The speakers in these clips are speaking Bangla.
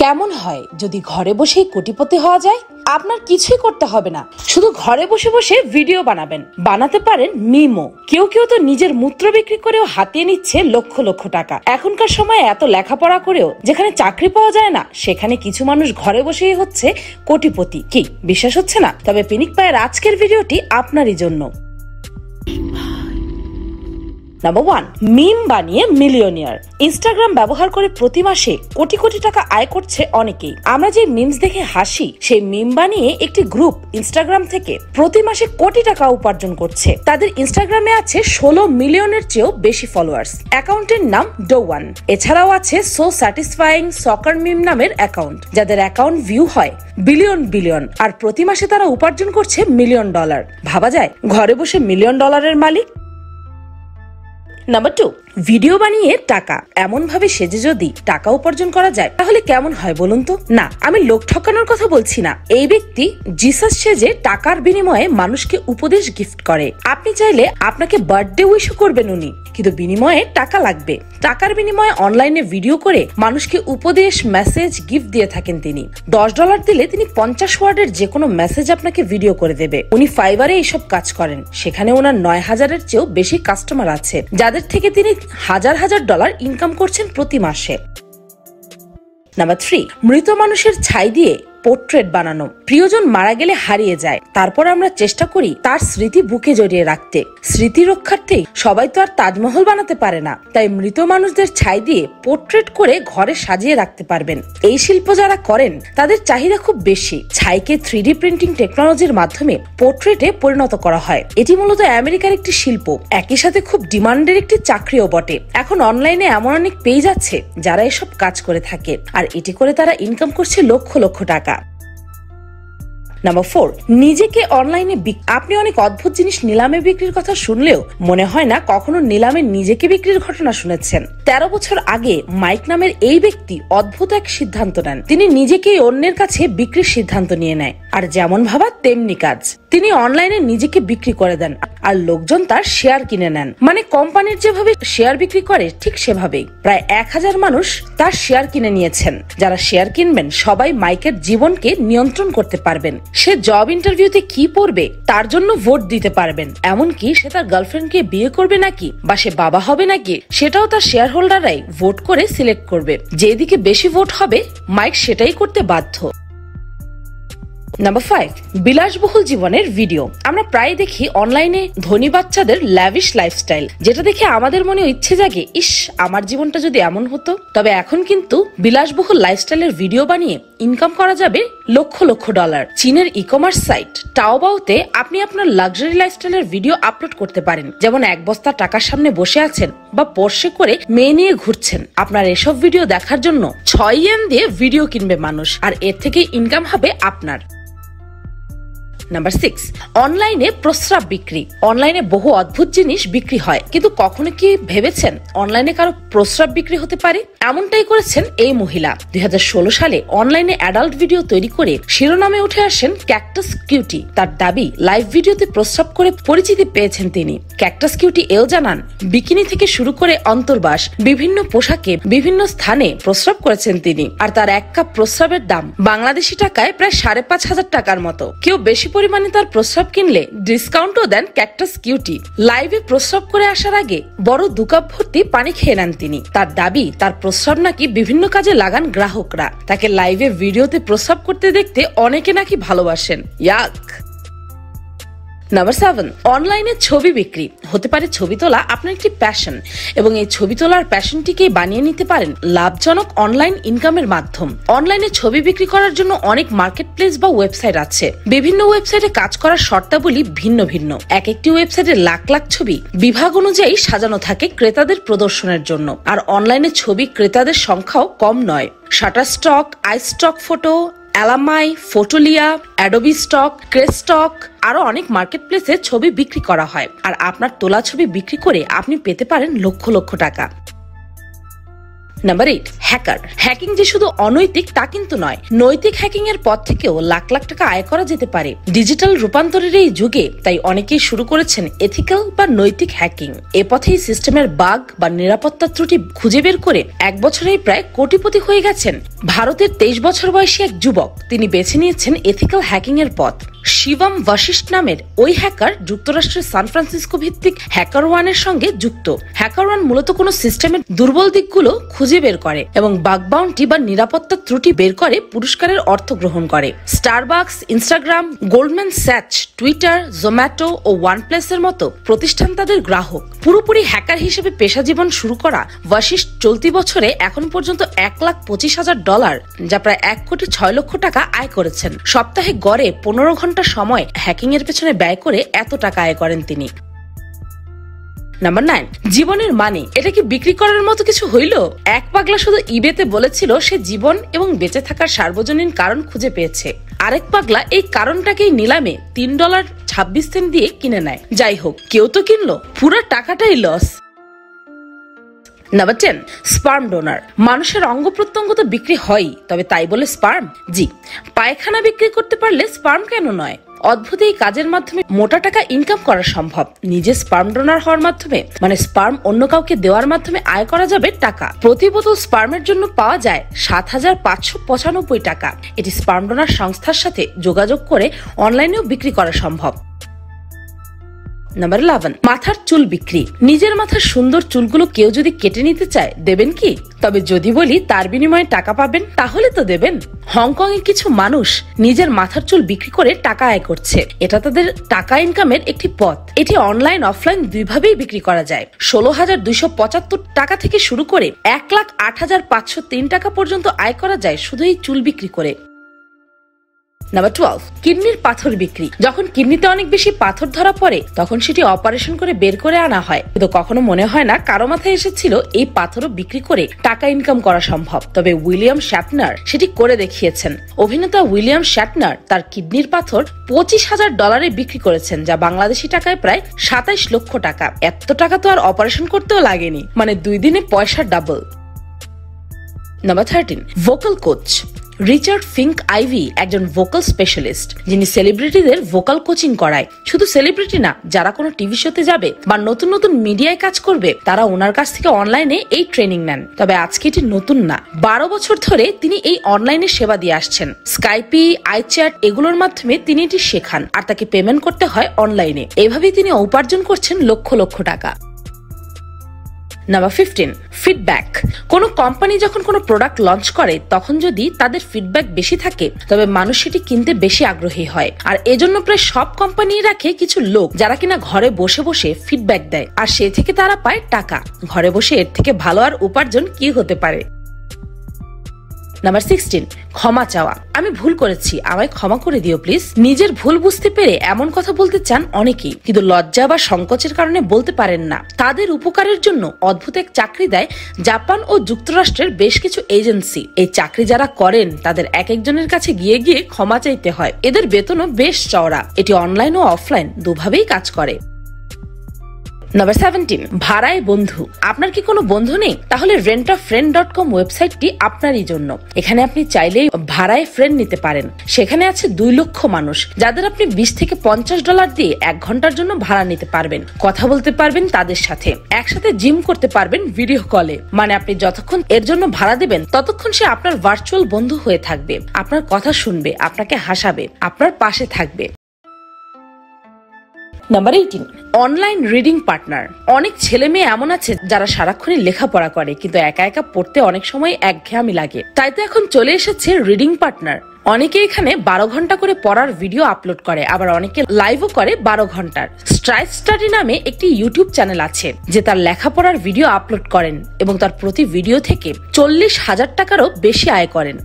কেমন হয় যদি ঘরে বসেই কোটিপতি হওয়া যায়? আপনার কিছুই করতে হবে না, শুধু ঘরে বসে বসে ভিডিও বানাবেন। বানাতে পারেন মিমো। কেউ কেউ তো নিজের মূত্র বিক্রি করেও হাতিয়ে নিচ্ছে লক্ষ লক্ষ টাকা। এখনকার সময় এত লেখাপড়া করেও যেখানে চাকরি পাওয়া যায় না, সেখানে কিছু মানুষ ঘরে বসেই হচ্ছে কোটিপতি। কি বিশ্বাস হচ্ছে না? তবে পিনিক পায়ের আজকের ভিডিওটি আপনারই জন্য। নাম্বার 1, মিম বানিয়ে মিলিয়নিয়ার। ইনস্টাগ্রাম ব্যবহার করে প্রতি মাসে কোটি কোটি টাকা আয় করছে অনেকেই। আমরা যে মিমস দেখে হাসি, সেই মিম বানিয়ে একটি গ্রুপ ইনস্টাগ্রাম থেকে প্রতি মাসে কোটি টাকা উপার্জন করছে। তাদের ইনস্টাগ্রামে আছে 16 মিলিয়নের চেয়েও বেশি ফলোয়ার্স। অ্যাকাউন্টের নাম ডোওয়ান। এছাড়াও আছে সো স্যাটিসফাইং সকার মিম নামের অ্যাকাউন্ট, যাদের অ্যাকাউন্ট ভিউ হয় বিলিয়ন বিলিয়ন, আর প্রতি মাসে তারা উপার্জন করছে $1,000,000। ভাবা যায় ঘরে বসে $1,000,000 মালিক। নাম্বার 2, ভিডিও বানিয়ে টাকা। এমন ভাবে সেজে যদি টাকা উপার্জন করা যায় তাহলে কেমন হয় বলুন তো? না, আমি লোক ঠকানোর কথা বলছি না। এই ব্যক্তি জিসাস সেজে টাকার বিনিময়ে মানুষকে উপদেশ গিফট করে। আপনি চাইলে আপনাকে বার্থডে উইশও করবেন উনি, কিন্তু বিনিময়ে টাকা লাগবে। টাকার বিনিময়ে অনলাইনে ভিডিও করে মানুষকে উপদেশ, মেসেজ, গিফট দিয়ে থাকেন তিনি। $10 দিলে তিনি 50 ওয়ার্ডের যে কোনো মেসেজ আপনাকে ভিডিও করে দেবে। উনি ফাইবারে এইসব কাজ করেন। সেখানে ওনার 9,000-এর চেয়েও বেশি কাস্টমার আছে, যাদের থেকে তিনি হাজার হাজার ডলার ইনকাম করছেন প্রতি মাসে। নাম্বার 3, মৃত মানুষের ছাই দিয়ে পোর্ট্রেট বানানো। প্রিয়জন মারা গেলে হারিয়ে যায়, তারপর আমরা চেষ্টা করি তার স্মৃতি বুকে জড়িয়ে রাখতে। স্মৃতি রক্ষার্থে সবাই তো আর তাজমহল বানাতে পারে না, তাই মৃত মানুষদের ছাই দিয়ে পোর্ট্রেট করে ঘরে সাজিয়ে রাখতে পারবেন। এই শিল্প যারা করেন তাদের চাহিদা খুব বেশি। ছাইকে 3D প্রিন্টিং টেকনোলজির মাধ্যমে পোর্ট্রেটে পরিণত করা হয়। এটি মূলত আমেরিকার একটি শিল্প, একই সাথে খুব ডিমান্ডের একটি চাকরিও বটে। এখন অনলাইনে এমন অনেক পেজ আছে যারা এসব কাজ করে থাকে, আর এটি করে তারা ইনকাম করছে লক্ষ লক্ষ টাকা। নাম্বার 4, নিজেকে অনলাইনে। আপনি অনেক অদ্ভুত জিনিস নিলামে বিক্রির কথা শুনলেও মনে হয় না কখনো নিলামে নিজেকে বিক্রির ঘটনা শুনেছেন। 13 বছর আগে মাইক নামের এই ব্যক্তি অদ্ভুত এক সিদ্ধান্ত নেন। তিনি নিজেকেই অন্যের কাছে বিক্রির সিদ্ধান্ত নিয়ে নেয়, আর যেমন ভাবা তেমনি কাজ। তিনি অনলাইনে নিজেকে বিক্রি করে দেন, আর লোকজন তার শেয়ার কিনে নেন। মানে কোম্পানির যেভাবে শেয়ার বিক্রি করে ঠিক সেভাবেই। প্রায় 1000 মানুষ তার শেয়ার কিনে নিয়েছেন। যারা শেয়ার কিনবেন সবাই মাইকের জীবনকে নিয়ন্ত্রণ করতে পারবেন। সে জব ইন্টারভিউতে কি পড়বে তার জন্য ভোট দিতে পারবেন। এমনকি সে তার গার্লফ্রেন্ডকে বিয়ে করবে নাকি বা সে বাবা হবে নাকি, সেটাও তার শেয়ার হোল্ডাররাই ভোট করে সিলেক্ট করবে। যেদিকে বেশি ভোট হবে মাইক সেটাই করতে বাধ্য। নাম্বার 5, বিলাসবহুল জীবনের ভিডিও। আমরা প্রায় দেখি অনলাইনে ধনী বাচ্চাদের ল্যাভিশ লাইফস্টাইল, যেটা দেখে আমাদের মনে ইচ্ছে জাগে, ইস আমার জীবনটা যদি এমন হতো। তবে এখন কিন্তু বিলাসবহুল লাইফস্টাইলের ভিডিও বানিয়ে ইনকাম করা যাবে লক্ষ লক্ষ ডলার। চীনের ই-কমার্স সাইট টাওবাওতে আপনি আপনার লাক্সারি লাইফস্টাইলের ভিডিও আপলোড করতে পারেন। যেমন 1 বস্তা টাকার সামনে বসে আছেন বা পোর্শে করে মেয়ে নিয়ে ঘুরছেন। আপনার এসব ভিডিও দেখার জন্য 6 ইয়েন দিয়ে ভিডিও কিনবে মানুষ, আর এর থেকে ইনকাম হবে আপনার। নাম্বার 6, অনলাইনে প্রস্রাব বিক্রি। অনলাইনে বহু অদ্ভুত জিনিস বিক্রি হয়, কিন্তু কখনো কি ভেবেছেন অনলাইনে কারো প্রস্রাব বিক্রি হতে পারে? এমনটাই করেছেন এই মহিলা। 2016 সালে অনলাইনে অ্যাডাল্ট ভিডিও তৈরি করে শিরোনামে উঠে আসেন ক্যাকটাস কিউটি। তার দাবি লাইভ ভিডিওতে প্রস্রাব করে পরিচিতি পেয়েছেন তিনি। ক্যাকটাস কিউটি এও জানান, বিকিনি থেকে শুরু করে অন্তর্বাস, বিভিন্ন পোশাকে বিভিন্ন স্থানে প্রস্রাব করেছেন তিনি। আর তার 1 কাপ প্রস্রাবের দাম বাংলাদেশি টাকায় প্রায় 5,500 টাকার মতো। কেউ বেশি পরিমাণে তার প্রস্রাব কিনলে ডিসকাউন্টও দেন ক্যাকটাস কিউটি। লাইভে প্রস্রাব করে আসার আগে বড় 2 কাপ ভর্তি পানি খেয়ে নেন তিনি। তার দাবি তার প্রস্রাব নাকি বিভিন্ন কাজে লাগান গ্রাহকরা। তাকে লাইভে ভিডিওতে প্রস্রাব করতে দেখতে অনেকে নাকি ভালোবাসেন। ইয়াক। নাম্বার 7, অনলাইনে ছবি বিক্রি। হতে পারে ছবি তোলা আপনার একটি প্যাশন, এবং এই ছবি তোলার প্যাশনটিকে বানিয়ে নিতে পারেন লাভজনক অনলাইন ইনকামের মাধ্যম। অনলাইনে ছবি বিক্রি করার জন্য অনেক মার্কেট প্লেস বা ওয়েবসাইট আছে। বিভিন্ন ওয়েবসাইটে কাজ করার শর্তাবলী ভিন্ন ভিন্ন। এক একটি ওয়েবসাইটে লাখ লাখ ছবি বিভাগ অনুযায়ী সাজানো থাকে ক্রেতাদের প্রদর্শনের জন্য। আর অনলাইনে ছবি ক্রেতাদের সংখ্যাও কম নয়। Shutterstock, iStock photo, Alamy, Fotolia, Adobe Stock, Crestock, আরো অনেক মার্কেট প্লেসে ছবি বিক্রি করা হয়। আর আপনার তোলা ছবি বিক্রি করে আপনি পেতে পারেন লক্ষ লক্ষ টাকা। Number 8, hacker. হ্যাকিং যে শুধু অনৈতিক তা কিন্তু নয়, নৈতিক হ্যাকিং এর পথ থেকেও লাখ লাখ টাকা আয় করা যেতে পারে ডিজিটাল রূপান্তরের এই যুগে। তাই অনেকেই শুরু করেছেন এথিক্যাল বা নৈতিক হ্যাকিং। এ পথেই সিস্টেমের বাগ বা নিরাপত্তা ত্রুটি খুঁজে বের করে এক বছরেই প্রায় কোটিপতি হয়ে গেছেন। ভারতের 23 বছর বয়সী এক যুবক, তিনি বেছে নিয়েছেন এথিক্যাল হ্যাকিং এর পথ। শিবম ভাশিষ্ঠ নামের ওই হ্যাকার যুক্তরাষ্ট্রের সান ফ্রান্সিসকো ভিত্তিক HackerOne-এর সঙ্গে যুক্ত। HackerOne মূলত কোনো সিস্টেমের দুর্বল দিকগুলো খুঁজে বের করে এবং বাগ বাউন্টি বা নিরাপত্তা ত্রুটি বের করে পুরস্কারের অর্থ গ্রহণ করে। Starbucks, Instagram, Goldman Sachs, Twitter, Zomato ও ওয়ানপ্লাসের মতো প্রতিষ্ঠান তাদের গ্রাহক। পুরোপুরি হ্যাকার হিসেবে পেশা জীবন শুরু করা ভাশিষ্ঠ চলতি বছরে এখন পর্যন্ত $1,25,000, যা প্রায় 1,06 লক্ষ টাকা আয় করেছেন। সপ্তাহে গড়ে 15 ঘন্টা সময় হ্যাকিং এর পেছনে ব্যয় করে এত টাকা আয় করেন তিনি। নাম্বার 9, জীবনের মানে। এটা কি বিক্রি করার মতো কিছু হইল? এক পাগলা শুধু ইবেতে বলেছিল সে জীবন এবং বেঁচে থাকার সার্বজনীন কারণ খুঁজে পেয়েছে। আরেক পাগলা এই কারণটাকেই নিলামে $3.26 দিয়ে কিনে নেয়। যাই হোক, কেউ তো কিনলো, পুরো টাকাটাই লস। Number 10, sperm donor. মানুষের অঙ্গ প্রত্যঙ্গ তো বিক্রি হয়ই, তবে তাই বলে স্পার্ম? জি, পায়খানা বিক্রি করতে পারলে স্পার্ম কেন নয়? অদ্ভুত এই কাজের মাধ্যমে মোটা টাকা ইনকাম করা সম্ভব। নিজে স্পার্ম ডোনার হওয়ার মাধ্যমে, মানে স্পার্ম অন্য কাউকে দেওয়ার মাধ্যমে আয় করা যাবে টাকা। প্রতি বোতল স্পার্মের জন্য পাওয়া যায় $7,595 টাকা। এটি স্পার্ম ডোনার সংস্থার সাথে যোগাযোগ করে অনলাইনেও বিক্রি করা সম্ভব। নাম্বার 11, মাথার চুল বিক্রি। নিজের মাথার সুন্দর চুলগুলো কেউ যদি কেটে নিতে চায়, দেবেন কি? তবে যদি বলি তার বিনিময়ে টাকা পাবেন, তাহলে তো দেবেন। হংকং এ কিছু মানুষ নিজের মাথার চুল বিক্রি করে টাকা আয় করছে। এটা তাদের টাকা ইনকামের একটি পথ। এটি অনলাইন অফলাইন দুইভাবেই বিক্রি করা যায়। 16,275 টাকা থেকে শুরু করে 1,08,503 টাকা পর্যন্ত আয় করা যায় শুধু এই চুল বিক্রি করে। নাম্বার 12, কিডনির পাথর বিক্রি। যখন কিডনিতে অনেক বেশি পাথর ধরা পড়ে তখন সেটি অপারেশন করে বের করে আনা হয়, কিন্তু কখনো মনে হয় না কারো মাথায় এসেছিল এই পাথরও বিক্রি করে টাকা ইনকাম করা সম্ভব। তবে উইলিয়াম শ্যাটনার সেটি করে দেখিয়েছেন। অভিনেতা উইলিয়াম শ্যাটনার তার কিডনির পাথর $25,000 বিক্রি করেছেন, যা বাংলাদেশি টাকায় প্রায় 27 লক্ষ টাকা। এত টাকা তো আর অপারেশন করতেও লাগেনি, মানে 2 দিনে পয়সা double. Number 13, vocal coach. Richard Fink IV একজন ভোকাল স্পেশালিস্ট, যিনি সেলিব্রিটিদের ভোকাল কোচিং করায়। শুধু সেলিব্রিটি না, যারা কোনো টিভি শোতে যাবে বা নতুন নতুন মিডিয়ায় কাজ করবে, তারা ওনার কাছ থেকে অনলাইনে এই ট্রেনিং নেন। তবে আজকে এটি নতুন না, 12 বছর ধরে তিনি এই অনলাইনে সেবা দিয়ে আসছেন। স্কাইপি, আইচ্যাট এগুলোর মাধ্যমে তিনি এটি শেখান, আর তাকে পেমেন্ট করতে হয় অনলাইনে। এভাবেই তিনি উপার্জন করছেন লক্ষ লক্ষ টাকা। Number 15, feedback. কোন কোম্পানি যখন কোনো প্রোডাক্ট লঞ্চ করে তখন যদি তাদের ফিডব্যাক বেশি থাকে তবে মানুষ সেটি কিনতে বেশি আগ্রহী হয়। আর এজন্য প্রায় সব কোম্পানি রাখে কিছু লোক যারা কিনা ঘরে বসে বসে ফিডব্যাক দেয়, আর সে থেকে তারা পায় টাকা। ঘরে বসে এর থেকে ভালো আর উপার্জন কি হতে পারে? নাম্বার 16, ক্ষমা চাওয়া। আমি ভুল করেছি, আমায় ক্ষমা করে দিও প্লিজ। নিজের ভুল বুঝতে পেরে এমন কথা বলতে চান অনেকেই, কিন্তু লজ্জা বা সংকোচের কারণে বলতে পারেন না। তাদের উপকারের জন্য অদ্ভুত এক চাকরি দেয় জাপান ও যুক্তরাষ্ট্রের বেশ কিছু এজেন্সি। এই চাকরি যারা করেন তাদের এক একজনের কাছে গিয়ে গিয়ে ক্ষমা চাইতে হয়। এদের বেতনও বেশ চওড়া। এটি অনলাইন ও অফলাইন দুভাবেই কাজ করে। নাম্বার 17, ভাড়ায় বন্ধু। আপনার কি কোনো বন্ধু নেই? তাহলে rentafriend.com ওয়েবসাইটটি আপনারই জন্য। এখানে আপনি চাইলেই ভাড়ায় ফ্রেন্ড নিতে পারেন। সেখানে আছে 2 লক্ষ মানুষ, যাদের আপনি $20 থেকে $50 দিয়ে 1 ঘন্টার জন্য ভাড়া নিতে পারবেন। কথা বলতে পারবেন তাদের সাথে, একসাথে জিম করতে পারবেন ভিডিও কলে। মানে আপনি যতক্ষণ এর জন্য ভাড়া দেবেন ততক্ষণ সে আপনার ভার্চুয়াল বন্ধু হয়ে থাকবে, আপনার কথা শুনবে, আপনাকে হাসাবে, আপনার পাশে থাকবে। Number 18, online reading partner. অনেক ছেলে মেয়ে এমন আছে যারা সারাক্ষণই লেখাপড়া করে, কিন্তু একা একা পড়তে অনেক সময় একঘেয়েমি লাগে। তাই তো এখন চলে এসেছে রিডিং পার্টনার। অনেকে এখানে 12 ঘন্টা করে পড়ার ভিডিও আপলোড করে, আবার অনেকে লাইভও করে 12 ঘন্টার। স্ট্রাইক স্টাডি নামে একটি ইউটিউব চ্যানেল আছে যে তার লেখাপড়ার ভিডিও আপলোড করেন এবং তার প্রতি ভিডিও থেকে 40,000 টাকারও বেশি আয় করেন।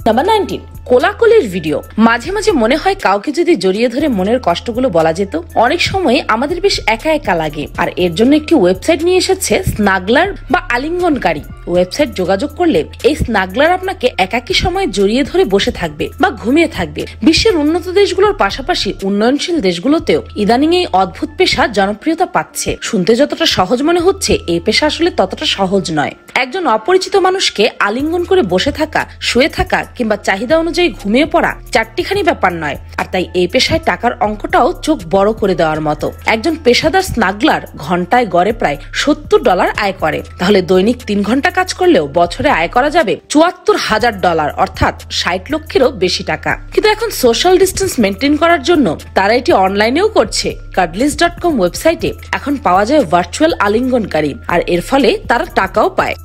নাম্বার 19, কোলাকুলির ভিডিও। মাঝে মাঝে মনে হয় কাউকে যদি জড়িয়ে ধরে মনের কষ্টগুলো বলা যেত। অনেক সময় আমাদের বেশ একা একা লাগে, আর এর জন্য একটি ওয়েবসাইট নিয়ে এসেছে স্নাগলার বা আলিঙ্গনকারী ওয়েবসাইট। যোগাযোগ করলে এই স্নাগলার আপনাকে একাকী সময় জড়িয়ে ধরে বসে থাকবে বা ঘুমিয়ে থাকবে। বিশ্বের উন্নত দেশগুলোর পাশাপাশি উন্নয়নশীল দেশগুলোতেও ইদানিং এই অদ্ভুত পেশা জনপ্রিয়তা পাচ্ছে। শুনতে যতটা সহজ মনে হচ্ছে, এই পেশা আসলে ততটা সহজ নয়। একজন অপরিচিত মানুষকে আলিঙ্গন করে বসে থাকা, শুয়ে থাকা কিংবা চাহিদা অনুযায়ী ঘুমিয়ে পড়া চারটিখানি ব্যাপার নয়। আর তাই এই পেশায় টাকার অঙ্কটাও চোখ বড় করে দেওয়ার মতো। একজন পেশাদার স্নাগলার ঘন্টায় গড়ে প্রায় $70 আয় করে। তাহলে দৈনিক 3 ঘন্টা কাজ করলেও বছরে আয় করা যাবে $74,000, অর্থাৎ 60 লক্ষেরও বেশি টাকা। কিন্তু এখন সোশ্যাল ডিস্টেন্স মেনটেন করার জন্য তারা এটি অনলাইনেও করছে। cuddlies.com ওয়েবসাইটে এখন পাওয়া যায় ভার্চুয়াল আলিঙ্গনকারী, আর এর ফলে তারা টাকাও পায়।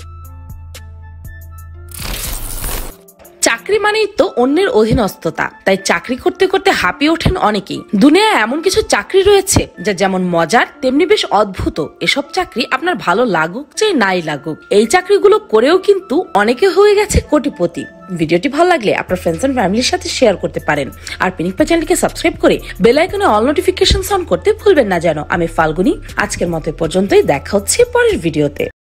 চাকরি মানেই তো অন্যের অধীনস্থতা, তাই চাকরি করতে করতে হাঁপিয়ে ওঠেন অনেকেই। দুনিয়ায় এমন কিছু চাকরি রয়েছে যা যেমন মজার তেমনি বেশ অদ্ভুত। এসব চাকরি আপনার ভালো লাগুক চাই নাই লাগুক, এই চাকরিগুলো করেও কিন্তু অনেকে হয়ে গেছে কোটিপতি। ভিডিওটি ভালো লাগলে আপনার ফ্রেন্ডস এন্ড ফ্যামিলির সাথে শেয়ার করতে পারেন, আর পিনিকপা চ্যানেলকে সাবস্ক্রাইব করে বেল আইকনে অল নোটিফিকেশন অন করতে ভুলবেন না যেন। আমি ফাল্গুনি, আজকের মতো পর্যন্তই। দেখা হচ্ছে পরের ভিডিওতে।